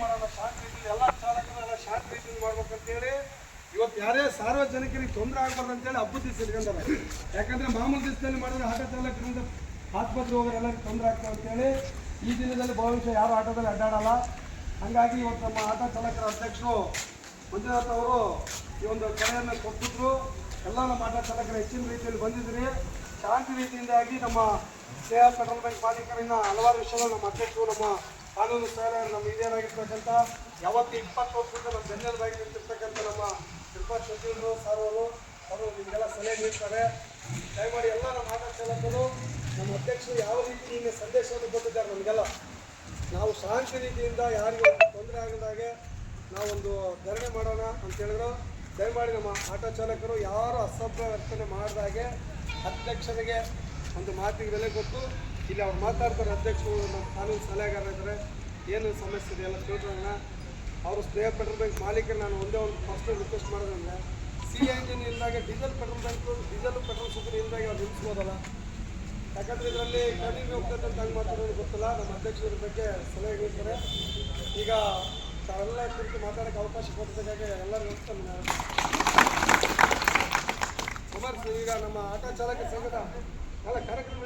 ಮಾಡೋಣ, ಶಾಂತ ರೀತಿಯಲ್ಲಿ ಎಲ್ಲ ಚಾಲಕರು ಎಲ್ಲ ಶಾಂತ ರೀತಿಯಲ್ಲಿ ಮಾಡ್ಬೇಕಂತೇಳಿ ಇವತ್ತು ಯಾರೇ ಸಾರ್ವಜನಿಕರಿಗೆ ತೊಂದರೆ ಆಗ್ಬಾರ್ದು ಅಂತೇಳಿ ಹಬ್ಬದ ದಿವಸ ಇಟ್ಕೊಂಡಾರೆ. ಯಾಕಂದ್ರೆ ಮಾಮೂಲು ದಿವಸದಲ್ಲಿ ಮಾಡಿದ್ರೆ ಆಟೋ ಚಾಲಕರಿಂದ ಆಸ್ಪತ್ರೆ ಹೋಗೋರು ಎಲ್ಲರಿಗೂ ತೊಂದರೆ ಆಗ್ತದೆ ಅಂತೇಳಿ ಈ ದಿನದಲ್ಲಿ ಬಹುಶಃ ಯಾರು ಆಟೋದಲ್ಲಿ ಅಡ್ಡಾಡಲ್ಲ. ಹಾಗಾಗಿ ಇವತ್ತು ನಮ್ಮ ಆಟೋ ಚಾಲಕರ ಅಧ್ಯಕ್ಷರು ಮಂಜುನಾಥ್ ಅವರು ಈ ಒಂದು ಕರೆಯನ್ನು ಕೊಟ್ಟಿದ್ರು. ಎಲ್ಲ ನಮ್ಮ ಆಟೋ ಚಾಲಕರು ಹೆಚ್ಚಿನ ರೀತಿಯಲ್ಲಿ ಬಂದಿದ್ರಿ. ಶಾಂತಿ ರೀತಿಯಿಂದಾಗಿ ನಮ್ಮ ಸ್ನೇಹ ಪೆಟ್ರೋಲ್ ಬಂಕ್ ಮಾಲೀಕರಿಂದ ಹಲವಾರು ವಿಷಯಗಳು ನಮ್ಮ ಅಧ್ಯಕ್ಷರು, ನಮ್ಮ ಕಾನೂನು ಸಲಹೆಗಾರರು, ನಮ್ಮ ಹಿರಿಯರಾಗಿರ್ತಕ್ಕಂಥ ಯಾವತ್ತು 20 ವರ್ಷದಿಂದ ನಮ್ಮ ಬೆನ್ನೆಲುಬಾಗಿ ನಿಂತಿರ್ತಕ್ಕಂಥ ನಮ್ಮ ತಿರುಪತಿ ಶೆಟ್ಟಿಯವರು ಸರ್ ಅವರು ನಿಮಗೆಲ್ಲ ಸಲಹೆ ನೀಡ್ತಾರೆ. ದಯಮಾಡಿ ಎಲ್ಲ ನಮ್ಮ ಆಟೋ ಚಾಲಕರು ನಮ್ಮ ಅಧ್ಯಕ್ಷರು ಯಾವ ರೀತಿ ನಿಮಗೆ ಸಂದೇಶವನ್ನು ಕೊಟ್ಟಿದ್ದಾರೆ ನಮಗೆಲ್ಲ, ನಾವು ಶಾಂತಿ ರೀತಿಯಿಂದ ಯಾರಿಗೂ ತೊಂದರೆ ಆಗದಾಗೆ ನಾವೊಂದು ಧರಣಿ ಮಾಡೋಣ ಅಂತ ಹೇಳಿದ್ರು. ದಯಮಾಡಿ ನಮ್ಮ ಆಟೋ ಚಾಲಕರು ಯಾರು ಅಸಭ್ಯ ವರ್ತನೆ ಮಾಡಿದಾಗೆ ಅಧ್ಯಕ್ಷರಿಗೆ ಒಂದು ಮಾತಿಗೆ ಬೆಲೆ ಕೊಟ್ಟು ಇಲ್ಲಿ ಅವ್ರು ಮಾತಾಡ್ತಾರೆ. ಅಧ್ಯಕ್ಷರು ನಮ್ಮ ಕಾನೂನು ಸಲಹೆಗಾರರಿದ್ದಾರೆ, ಏನು ಸಮಸ್ಯೆ ಇದೆ ಎಲ್ಲ ತಿಳ್ಕೊಳ್ಳೋಣ. ಅವರು ಸ್ನೇಹ ಪೆಟ್ರೋಲ್ ಬಂಕ್ ಮಾಲೀಕರು ನಾನು ಒಂದೇ ಒಂದು ಪರ್ಸನಲ್ ರಿಕ್ವೆಸ್ಟ್ ಮಾಡೋದಂದರೆ CNG ಇಲ್ದಾಗ diesel petrol bunk diesel petrol super ಇಲ್ದಾಗ ಅವ್ರು ನಿಲ್ಲಿಸ್ಬೋದಲ್ಲ. ಯಾಕಂದರೆ ಇದರಲ್ಲಿ ಕಡಿಮೆ ಹೋಗ್ತದೆ ಅಂತ ಹಂಗೆ ಮಾತಾಡೋದು ಗೊತ್ತಿಲ್ಲ. ನಮ್ಮ ಅಧ್ಯಕ್ಷರ ಬಗ್ಗೆ ಸಲಹೆ ನೀಡ್ತಾರೆ. ಈಗ ತಾವೆಲ್ಲ ಕುರಿತು ಮಾತಾಡೋಕ್ಕೆ ಅವಕಾಶ ಕೊಟ್ಟಿದ್ದಕ್ಕಾಗಿ ಎಲ್ಲರೂ ಹೇಳ್ತಾರೆ. ಕುಮಾರ್ ಈಗ ನಮ್ಮ ಆಟೋ ಚಾಲಕ ಸಂಘದ ಎಲ್ಲ ಕಾರ್ಯಕ್ರಮ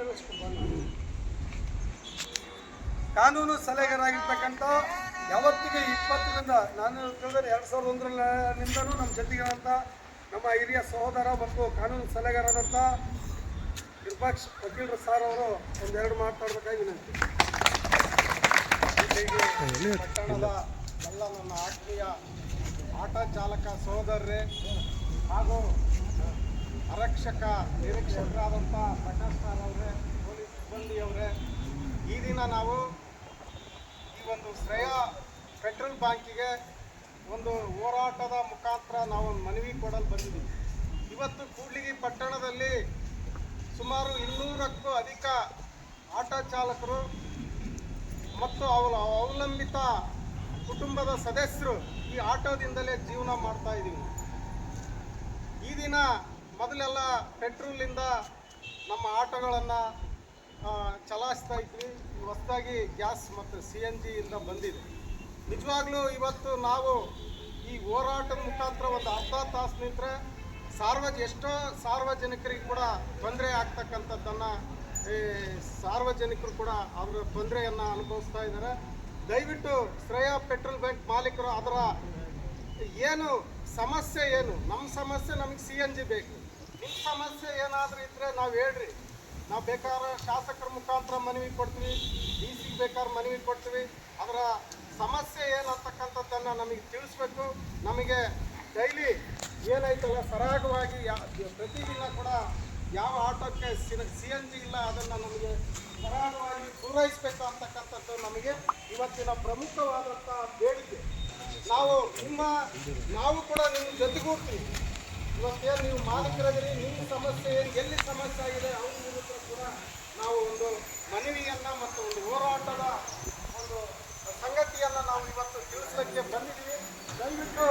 ಕಾನೂನು ಸಲಹೆಗಾರಾಗಿರ್ತಕ್ಕಂಥ ಯಾವತ್ತಿಗೆ 20ರಿಂದ ನಾನು ತಿಳಿದರೆ 2001ರಿಂದನೂ ನಮ್ಮ ಜೊತೆಗಿರೋಂಥ ನಮ್ಮ ಹಿರಿಯ ಸಹೋದರ ಮತ್ತು ಕಾನೂನು ಸಲಹೆಗಾರರಾದಂಥ ವಿರೂಪಾಕ್ಷ ವಕೀಲರು ಸಾರ್ ಅವರು ಒಂದೆರಡು ಮಾತಾಡಬೇಕಾಗಿ ವಿನಂತಿ. ಪಟ್ಟಣದ ಎಲ್ಲ ನನ್ನ ಆತ್ಮೀಯ ಆಟೋ ಚಾಲಕ ಸಹೋದರರೇ ಹಾಗೂ ಆರಕ್ಷಕ ನಿರೀಕ್ಷಕರಾದಂಥ ಪ್ರಕಾಶ್ ಸರ್ ಅವರೇ, ಪೊಲೀಸ್ ಸಿಬ್ಬಂದಿಯವರೇ, ಈ ದಿನ ನಾವು ಈ ಒಂದು ಶ್ರೇಯ ಪೆಟ್ರೋಲ್ ಬ್ಯಾಂಕಿಗೆ ಒಂದು ಹೋರಾಟದ ಮುಖಾಂತರ ನಾವು ಮನವಿ ಕೊಡಲು ಬಂದಿದ್ದೀವಿ. ಇವತ್ತು ಕೂಡ್ಲಿಗಿ ಪಟ್ಟಣದಲ್ಲಿ ಸುಮಾರು 200ಕ್ಕೂ ಅಧಿಕ ಆಟೋ ಚಾಲಕರು ಮತ್ತು ಅವಲಂಬಿತ ಕುಟುಂಬದ ಸದಸ್ಯರು ಈ ಆಟೋದಿಂದಲೇ ಜೀವನ ಮಾಡ್ತಾ ಇದ್ದೀವಿ. ಈ ದಿನ ಮೊದಲೆಲ್ಲ ಪೆಟ್ರೋಲಿಂದ ನಮ್ಮ ಆಟೋಗಳನ್ನು ಚಲಾಯಿಸ್ತಾ ಇದ್ವಿ. ಹೊಸದಾಗಿ ಗ್ಯಾಸ್ ಮತ್ತು CNG ಇಂದ ಬಂದಿದೆ. ನಿಜವಾಗ್ಲೂ ಇವತ್ತು ನಾವು ಈ ಹೋರಾಟದ ಮುಖಾಂತರ ಒಂದು ಅರ್ಧ ತಾಸು ನಿಂತರೆ ಎಷ್ಟೋ ಸಾರ್ವಜನಿಕರಿಗೆ ಕೂಡ ತೊಂದರೆ ಆಗ್ತಕ್ಕಂಥದ್ದನ್ನು ಸಾರ್ವಜನಿಕರು ಕೂಡ ಅವರ ತೊಂದರೆಯನ್ನು ಅನುಭವಿಸ್ತಾ ಇದ್ದಾರೆ. ದಯವಿಟ್ಟು ಶ್ರೇಯ ಪೆಟ್ರೋಲ್ ಬಂಕ್ ಮಾಲೀಕರು ಅದರ ಏನು ಸಮಸ್ಯೆ ಏನು, ನಮ್ಮ ಸಮಸ್ಯೆ ನಮಗೆ CNG ಬೇಕು, ನಿಮ್ಮ ಸಮಸ್ಯೆ ಏನಾದರೂ ಇದ್ದರೆ ನಾವು ಹೇಳ್ರಿ, ನಾವು ಬೇಕಾದ್ರೆ ಶಾಸಕರ ಮುಖಾಂತರ ಮನವಿ ಕೊಡ್ತೀವಿ, DC ಬೇಕಾದ್ರೆ ಮನವಿ ಕೊಡ್ತೀವಿ. ಅದರ ಸಮಸ್ಯೆ ಏನಂತಕ್ಕಂಥದ್ದನ್ನು ನಮಗೆ ತಿಳಿಸ್ಬೇಕು. ನಮಗೆ ಡೈಲಿ ಏನಾಯ್ತಲ್ಲ ಸರಾಗವಾಗಿ ಪ್ರತಿದಿನ ಕೂಡ ಯಾವ ಆಟೋಕ್ಕೆ CNG ಇಲ್ಲ ಅದನ್ನು ನಮಗೆ ಸರಾಗವಾಗಿ ಪೂರೈಸಬೇಕು ಅಂತಕ್ಕಂಥದ್ದು ನಮಗೆ ಇವತ್ತಿನ ಪ್ರಮುಖವಾದಂಥ ಬೇಡಿಕೆ. ನಾವು ಕೂಡ ನಿಮ್ಮ ಜೊತೆಗೂಡ್ತೀವಿ. ಇವತ್ತೇನು ನೀವು ಮಾಲೀಕರಾಗಿರಿ, ನಿಮ್ಮ ಸಮಸ್ಯೆ ಏನು, ಎಲ್ಲಿ ಸಮಸ್ಯೆ ಆಗಿದೆ ಅವ್ರ ವಿರುದ್ಧ ಕೂಡ ನಾವು ಒಂದು ಮನವಿಯನ್ನು ಮತ್ತು ಒಂದು ಹೋರಾಟದ ಒಂದು ಸಂಗತಿಯನ್ನು ನಾವು ಇವತ್ತು ತಿಳಿಸಲಿಕ್ಕೆ ಬಂದಿದ್ದೀವಿ. ದಯವಿಟ್ಟು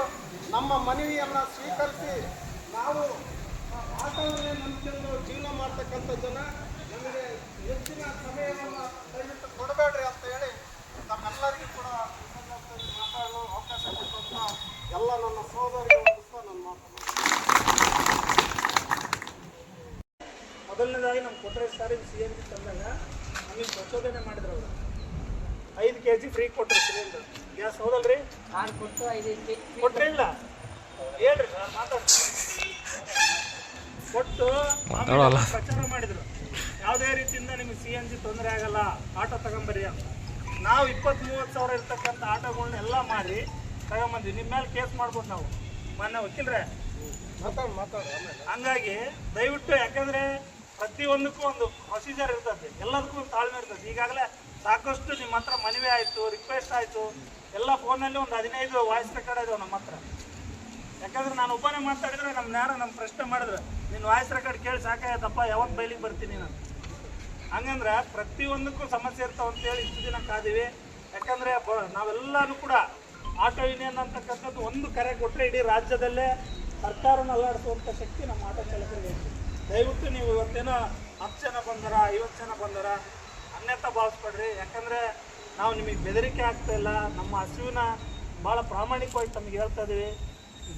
ನಮ್ಮ ಮನವಿಯನ್ನು ಸ್ವೀಕರಿಸಿ ನಾವು ಆಟೋವನ್ನೇ ನಂಬಿಕೊಂಡು ಜೀವನ ಮಾಡ್ತಕ್ಕಂಥದ್ದನ್ನು ನಮಗೆ ಹೆಚ್ಚಿನ ಸಮಯವನ್ನು ದಯವಿಟ್ಟು ಕೊಡಬೇಡ್ರಿ ಅಂತ ಹೇಳಿ ನಮ್ಮೆಲ್ಲರಿಗೂ ಕೂಡ ಮಾತಾಡಲು ಅವಕಾಶ ಕೊಟ್ಟಂಥ ಎಲ್ಲ ನನ್ನ ಸಹೋದರಿಗೆ ನನ್ನ ಮಾತನ್ನು ಮೊದಲನೇದಾಗಿ ನಮ್ಮ ಕೊಟ್ಟರೆ ಸಾರಿ CNG ತಂದಾಗ ನಮಗೆ ಪ್ರಚೋದನೆ ಮಾಡಿದ್ರು. ಅವರು 5 kg ಫ್ರೀ ಕೊಟ್ಟರು ಸಿಲಿಂಡರ್ ಗ್ಯಾಸ್. ಹೌದಲ್ರಿ? ಕೊಟ್ಟು 5 ಕೊಟ್ಟರೆ ಇಲ್ಲ ಹೇಳ್ರಿ ಸರ್, ಮಾತಾಡ್ರಿ. ಕೊಟ್ಟು ಪ್ರಚಾರ ಮಾಡಿದ್ರು, ಯಾವುದೇ ರೀತಿಯಿಂದ ನಿಮಗೆ CNG ತೊಂದರೆ ಆಗಲ್ಲ, ಆಟೋ ತಗೊಂಬರ್ರಿ ಅಂತ. ನಾವು 20-30 ಸಾವಿರ ಇರ್ತಕ್ಕಂಥ ಆಟೋಗಳನ್ನ ಎಲ್ಲ ಮಾರಿ ತಗೊಂಬಂದ್ವಿ. ನಿಮ್ಮ ಮೇಲೆ ಕೇಸ್ ಮಾಡ್ಬೋದು ನಾವು, ಮೊನ್ನೆ ವಕೀಲ್ರೆ ಮಾತಾಡ. ಹಂಗಾಗಿ ದಯವಿಟ್ಟು, ಯಾಕಂದರೆ ಪ್ರತಿಯೊಂದಕ್ಕೂ ಒಂದು ಪ್ರೊಸೀಜರ್ ಇರ್ತದೆ, ಎಲ್ಲದಕ್ಕೂ ಒಂದು ತಾಳ್ಮೆ ಇರ್ತದೆ. ಈಗಾಗಲೇ ಸಾಕಷ್ಟು ನಿಮ್ಮ ಹತ್ರ ಮನವಿ ಆಯಿತು, ರಿಕ್ವೆಸ್ಟ್ ಆಯಿತು, ಎಲ್ಲ ಫೋನಲ್ಲಿ ಒಂದು 15 ವಾಯ್ಸ್ ರೆಕಾರ್ಡ್ ಇದಾವೆ ನಮ್ಮ ಹತ್ರ. ಯಾಕಂದ್ರೆ ನಾನು ಒಬ್ಬನೇ ಮಾತಾಡಿದ್ರೆ ನಮ್ಮ ಪ್ರಶ್ನೆ ಮಾಡಿದ್ರೆ ನಿನ್ನ ವಾಯ್ಸ್ ರೆಕಾರ್ಡ್ ಕೇಳಿ ಸಾಕಾಯ್ತಪ್ಪ, ಯಾವತ್ತು ಬೈಲಿಗೆ ಬರ್ತೀನಿ ನಾನು. ಹಂಗಂದ್ರೆ ಪ್ರತಿಯೊಂದಕ್ಕೂ ಸಮಸ್ಯೆ ಇರ್ತಾವೆ ಅಂತೇಳಿ ಇಷ್ಟು ದಿನ ಕಾದೀವಿ. ಯಾಕಂದರೆ ನಾವೆಲ್ಲರೂ ಕೂಡ ಆಟೋ ಯೂನಿಯನ್ ಅಂತಕ್ಕಂಥದ್ದು ಒಂದು ಕರೆ ಕೊಟ್ಟರೆ ಇಡೀ ರಾಜ್ಯದಲ್ಲೇ ಸರ್ಕಾರನ ಅಲ್ಲಾಡಿಸುವಂಥ ಶಕ್ತಿ ನಮ್ಮ ಆಟೋ ಚಾಲಕರಿಗೆ ಐತಿ. ದಯವಿಟ್ಟು ನೀವು ಇವತ್ತೇನೋ 10 ಜನ ಬಂದಾರ, 50 ಜನ ಬಂದಾರ, ಅನ್ಯತಾ ಭಾವಿಸ್ಬೇಡ್ರಿ. ಯಾಕಂದರೆ ನಾವು ನಿಮಗೆ ಬೆದರಿಕೆ ಆಗ್ತಾ ಇಲ್ಲ, ನಮ್ಮ ಹಸಿವಿನ ಭಾಳ ಪ್ರಾಮಾಣಿಕವಾಗಿ ತಮಗೆ ಹೇಳ್ತಾ ಇದ್ದೀವಿ.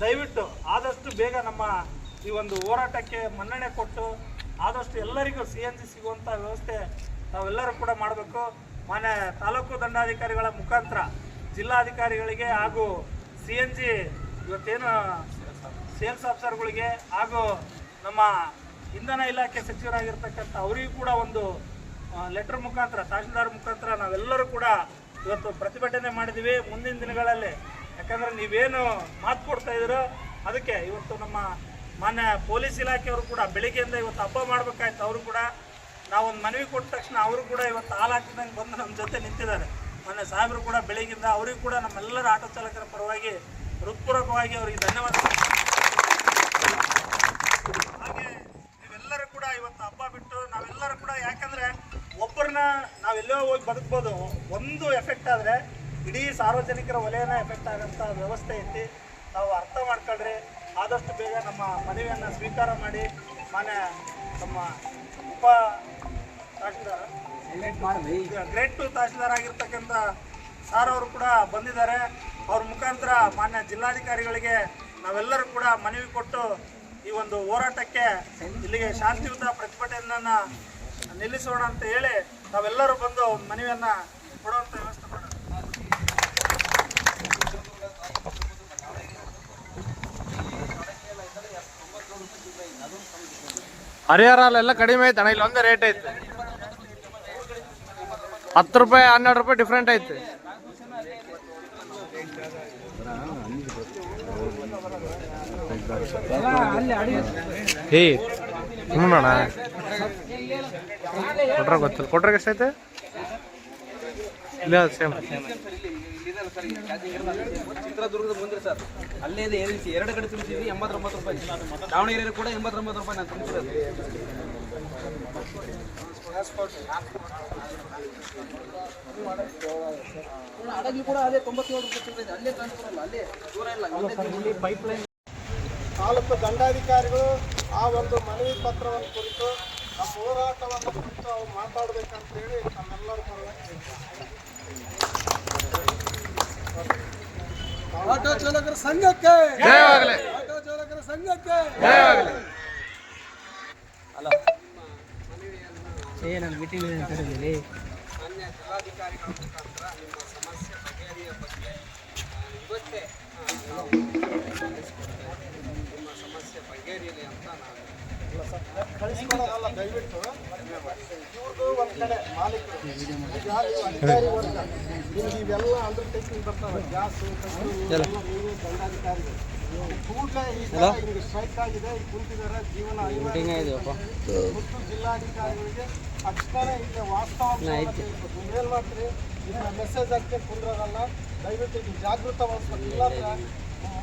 ದಯವಿಟ್ಟು ಆದಷ್ಟು ಬೇಗ ನಮ್ಮ ಈ ಒಂದು ಹೋರಾಟಕ್ಕೆ ಮನ್ನಣೆ ಕೊಟ್ಟು ಆದಷ್ಟು ಎಲ್ಲರಿಗೂ CNG ಸಿಗುವಂಥ ವ್ಯವಸ್ಥೆ ನಾವೆಲ್ಲರೂ ಕೂಡ ಮಾಡಬೇಕು. ಮಾನ್ಯ ತಾಲೂಕು ದಂಡಾಧಿಕಾರಿಗಳ ಮುಖಾಂತರ ಜಿಲ್ಲಾಧಿಕಾರಿಗಳಿಗೆ ಹಾಗೂ CNG ಇವತ್ತೇನು ಸೇಲ್ಸ್ ಆಫೀಸರ್ಗಳಿಗೆ ಹಾಗೂ ನಮ್ಮ ಇಂಧನ ಇಲಾಖೆ ಸಚಿವರಾಗಿರ್ತಕ್ಕಂಥ ಅವರಿಗೂ ಕೂಡ ಒಂದು ಲೆಟರ್ ಮುಖಾಂತರ ತಹಶೀಲ್ದಾರ್ ಮುಖಾಂತರ ನಾವೆಲ್ಲರೂ ಕೂಡ ಇವತ್ತು ಪ್ರತಿಭಟನೆ ಮಾಡಿದ್ದೀವಿ. ಮುಂದಿನ ದಿನಗಳಲ್ಲಿ ಯಾಕಂದರೆ ನೀವೇನು ಮಾತು ಕೊಡ್ತಾ ಇದ್ದೀರೋ ಅದಕ್ಕೆ ಇವತ್ತು ನಮ್ಮ ಮಾನ್ಯ ಪೊಲೀಸ್ ಇಲಾಖೆಯವರು ಕೂಡ ಬೆಳಿಗ್ಗೆಯಿಂದ ಇವತ್ತು ಹಬ್ಬ ಮಾಡಬೇಕಾಯ್ತು. ಅವರು ಕೂಡ ನಾವೊಂದು ಮನವಿ ಕೊಟ್ಟ ತಕ್ಷಣ ಅವರು ಕೂಡ ಇವತ್ತು ಹಾಲು ಹಾಕಿದಂಗೆ ಬಂದು ನಮ್ಮ ಜೊತೆ ನಿಂತಿದ್ದಾರೆ. ಮೊನ್ನೆ ಸಾಹೇಬರು ಕೂಡ ಬೆಳಗ್ಗಿಂದ ಅವರಿಗೂ ಕೂಡ ನಮ್ಮೆಲ್ಲರ ಆಟೋ ಚಾಲಕರ ಪರವಾಗಿ ಹೃತ್ಪೂರ್ವಕವಾಗಿ ಅವರಿಗೆ ಧನ್ಯವಾದ. ಹಾಗೆ ನೀವೆಲ್ಲರೂ ಕೂಡ ಇವತ್ತು ಹಬ್ಬ ಬಿಟ್ಟು ನಾವೆಲ್ಲರೂ ಕೂಡ, ಯಾಕಂದರೆ ಒಬ್ಬರನ್ನ ನಾವೆಲ್ಲೋ ಹೋಗಿ ಬದುಕ್ಬೋದು, ಒಂದು ಎಫೆಕ್ಟ್ ಆದರೆ ಇಡೀ ಸಾರ್ವಜನಿಕರ ವಲಯನ ಎಫೆಕ್ಟ್ ಆಗೋಂಥ ವ್ಯವಸ್ಥೆ ಐತಿ. ನಾವು ಅರ್ಥ ಮಾಡ್ಕೊಳ್ರಿ. ಆದಷ್ಟು ಬೇಗ ನಮ್ಮ ಮನವಿಯನ್ನು ಸ್ವೀಕಾರ ಮಾಡಿ ಮಾನ್ಯ ನಮ್ಮ ಉಪ ತಹಶೀಲ್ದಾರ್ ಗ್ರೇಟ್ 2 ತಹಶೀಲ್ದಾರ್ ಆಗಿರ್ತಕ್ಕಂಥ ಸಾರ್ ಅವರು ಕೂಡ ಬಂದಿದ್ದಾರೆ. ಅವ್ರ ಮುಖಾಂತರ ಮಾನ್ಯ ಜಿಲ್ಲಾಧಿಕಾರಿಗಳಿಗೆ ನಾವೆಲ್ಲರೂ ಕೂಡ ಮನವಿ ಕೊಟ್ಟು ಈ ಒಂದು ಹೋರಾಟಕ್ಕೆ ಇಲ್ಲಿಗೆ ಶಾಂತಿಯುತ ಪ್ರತಿಭಟನೆಯನ್ನು ನಿಲ್ಲಿಸೋಣ ಅಂತ ಹೇಳಿ ನಾವೆಲ್ಲರೂ ಬಂದು ಮನವಿಯನ್ನು ಕೊಡುವಂಥ ವ್ಯವಸ್ಥೆ ಮಾಡೋಣ. ಹರಿಹರ ಅಲ್ಲೆಲ್ಲ ಕಡಿಮೆ ಐತೆ ಅಣ್ಣ, ಇಲ್ಲಿ ಒಂದೇ ರೇಟ್ ಐತೆ. 10 ರೂಪಾಯಿ 12 ರೂಪಾಯಿ ಡಿಫ್ರೆಂಟ್ ಐತೆ. ಹೇ ನೋಡೋಣ ಕೊಟ್ರೆ ಗೊತ್ತಿಲ್ಲ. ಕೊಟ್ರೆ ಎಷ್ಟೈತೆ ಇಲ್ಲ ಸೇಮ್ ಚಿತ್ರದುರ್ಗದ ಮುಂದೆ ಸರ್, ಅಲ್ಲೇ ಇದೆ ಏಜೆನ್ಸಿ. 2 ಕಡೆ ತುಂಬಿಸಿದ್ವಿ 89 ರೂಪಾಯಿ. ದಾವಣಗೆರೆ ಕೂಡ 89 ರೂಪಾಯಿ ನಾನು ತುಂಬಿಸಿರೋದು. ಹಡಗ್ಲಿ ಕೂಡ ಅದೇ 97 ರೂಪಾಯಿ ತುಂಬಿದೆ. ಅಲ್ಲೇ ಟ್ರಾನ್ಸ್ಫರ್ ಅಲ್ಲ, ಅಲ್ಲೇ ದೂರ ಇಲ್ಲ. ಪೈಪ್ಲೈನ್ ತಾಲೂಕು ದಂಡಾಧಿಕಾರಿಗಳು ಆ ಒಂದು ಮನವಿ ಪತ್ರವನ್ನು ಕುರಿತು ನಮ್ಮ ಹೋರಾಟವನ್ನು ಕುರಿತು ಅವ್ರು ಮಾತಾಡಬೇಕಂತೇಳಿ ನಮ್ಮೆಲ್ಲರ ಪರವಾಗಿ ಆಟೋ ಚಾಲಕರ ಸಂಘಕ್ಕೆ ಜಯವಾಗಲಿ. ಆಟೋ ಚಾಲಕರ ಸಂಘಕ್ಕೆ ಜಯವಾಗಲಿ. ನಾನು ಮೀಟಿಂಗ್ ಕರೆದಿದ್ದೀನಿ. ಮಾನ್ಯ ಜಿಲ್ಲಾಧಿಕಾರಿಗಳ ಮುಖಾಂತರ ನಿಮ್ಮ ಸಮಸ್ಯೆ ಬಗೆಹರಿಯ ಬಗ್ಗೆ ಇವತ್ತೇ ನಿಮ್ಮ ಸಮಸ್ಯೆ ಬಗೆಹರಿಯಲಿ ಅಂತ ನಾನು ಕಳಿಸ್ಕೊಡೋದಲ್ಲ. ದಯವಿಟ್ಟು ಇವ್ರದ್ದು ಒಂದು ಕಡೆ ಮಾಲೀಕರು ಅಧಿಕಾರಿ ವರ್ಗ ನಿಮ್ಗೆ ಇವೆಲ್ಲ ಅಂಡರ್ಟೇಕಿಂಗ್ ಬರ್ತಾವೆ. ಗ್ಯಾಸು ನೀವು ದಂಡಾಧಿಕಾರಿಗಳು ಕೂಡಲೇ ಈ ಥರ ಹಿಂಗೆ ಸ್ಟ್ರೈಕ್ ಆಗಿದೆ, ಕುಂತಿದ್ದಾರೆ, ಜೀವನ ಅನಿವಾರ್ಯ. ಮತ್ತು ಜಿಲ್ಲಾಧಿಕಾರಿಗಳಿಗೆ ತಕ್ಷಣ ಈಗ ವಾಸ್ತವಾಂಶ ನೀವೇನು ಮಾಡ್ತೀರಿ, ನಿಮ್ಮ ಮೆಸೇಜ್ ಹಾಕಿ ಕುಂದ್ರೋದಲ್ಲ. ದಯವಿಟ್ಟು ಇದು ಜಾಗೃತವಹಿಸ್ಬೇಕು. ಇಲ್ಲಾಂದ್ರೆ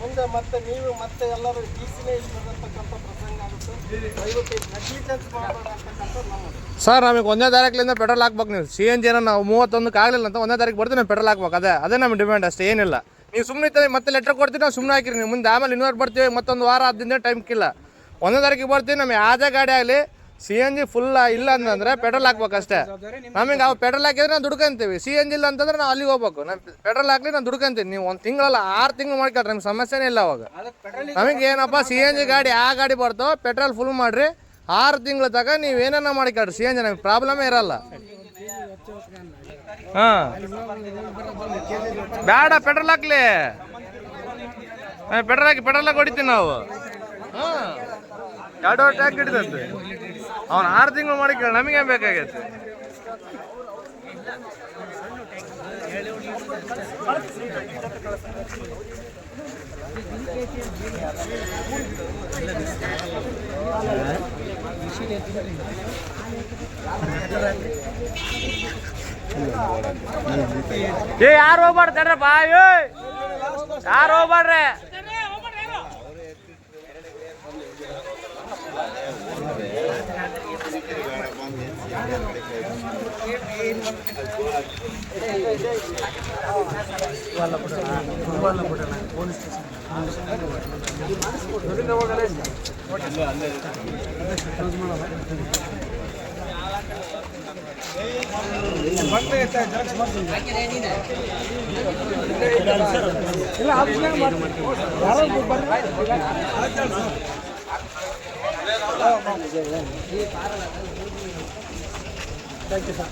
ಮುಂದೆ ಮತ್ತೆ ನೀವು ಮತ್ತೆ ಎಲ್ಲರೂ ಡಿಸಿನೇ ಇರ್ತಕ್ಕಂಥ ಪ್ರಸಂಗ ಆಗುತ್ತೆ. ದಯವಿಟ್ಟು ನೆಗ್ಲಿಜೆನ್ಸ್ ಮಾಡಬೇಡ ಅಂತಕ್ಕಂಥದ್ದು ನಮ್ಮದು. ಸರ್ ನಮಗೆ 1ನೇ ತಾರೀಕಿನಿಂದ ಪೆಟ್ರೋಲ್ ಹಾಕ್ಬೇಕು. ನೀವು CNG ಏನೋ ನಾವು 31ಕ್ಕೆ ಆಗಲಿಲ್ಲ ಅಂತ 1ನೇ ತಾರೀಕು ಬರ್ತೀವಿ, ನಾವು ಪೆಟ್ರೋಲ್ ಹಾಕ್ಬೇಕು. ಅದೇ ನಮ್ಮ ಡಿಮ್ಯಾಂಡ್ ಅಷ್ಟೇ, ಏನಿಲ್ಲ. ನೀವು ಸುಮ್ಮನೆ ಮತ್ತೆ ಲೆಟ್ರ್ ಕೊಡ್ತೀವಿ, ನಾವು ಸುಮ್ಮನೆ ಹಾಕಿರಿ. ನೀವು ಮುಂದೆ ಆಮೇಲೆ ಇನ್ನೊಂದು ಬರ್ತೀವಿ, ಮತ್ತೊಂದು ವಾರ ಆದಿಂದ ಟೈಮ್ಕಿಲ್ಲ. 1ನೇ ತಾರೀಕಿಗೆ ಬರ್ತೀವಿ. ನಮಗೆ ಯಾವುದೇ ಗಾಡಿ ಆಗಲಿ CNG ಫುಲ್ ಇಲ್ಲ ಅಂತಂದರೆ ಪೆಟ್ರೋಲ್ ಹಾಕ್ಬೇಕು ಅಷ್ಟೇ. ನಮಗೆ ನಾವು ಪೆಟ್ರೋಲ್ ಹಾಕಿದ್ರೆ ನಾವು ದುಡ್ಕೊಂತೀವಿ. CNG ಇಲ್ಲ ಅಂತಂದ್ರೆ ನಾವು ಅಲ್ಲಿಗೆ ಹೋಗ್ಬೇಕು. ನಾನು ಪೆಟ್ರೋಲ್ ಹಾಕ್ಲಿ ನಾನು ದುಡ್ಕೊಂತೀನಿ. ನೀವು 1 ತಿಂಗಳಲ್ಲ 6 ತಿಂಗಳು ಮಾಡ್ಕೊಳ್ರಿ, ನಿಮ್ಗೆ ಸಮಸ್ಯೆನೇ ಇಲ್ಲ ಅವಾಗ. ನಮಗೆ ಏನಪ್ಪ CNG ಗಾಡಿ ಆ ಗಾಡಿ ಬರ್ತೋ ಪೆಟ್ರೋಲ್ ಫುಲ್ ಮಾಡಿರಿ, 6 ತಿಂಗಳ ತನಕ ನೀವು ಏನೇನೋ ಮಾಡಿಕೊಳ್ರಿ. CNG ನಮಗೆ ಪ್ರಾಬ್ಲಮೇ ಇರಲ್ಲ. ಹಾಂ ಬೇಡ ಪೆಟ್ರೋಲ್ ಹಾಕ್ಲಿ, ಪೆಟ್ರೋಲ್ ಹಾಕಿ ಹೊಡಿತೀವಿ ನಾವು. ಹಾಂ 2 ಟ್ಯಾಂಕ್ ಹಿಡಿದಂತೆ ಅವ್ನು 6 ತಿಂಗಳು ಮಾಡಿ ಕೇಳಿ, ನಮಗೇನು ಬೇಕಾಗೈತೆ. ಯಾರು ಹೋಗ್ಬಾರ್ದು ತಡ್ರಪ್ಪ, ಯಾರು ಹೋಗ್ಬಾರ್ರಿ. ಪೊಲೀಸ್ ಸ್ಟೇಷನ್ ಬಂದ್ರೆ ಜೆರಾಕ್ಸ್ ಮಾಡ್ತೀನಿ ಇಲ್ಲ ಆಪ್ಷನ್ ಯಾರೋ ಬರ್ರಿ ಥ್ಯಾಂಕ್ ಯು ಸರ್.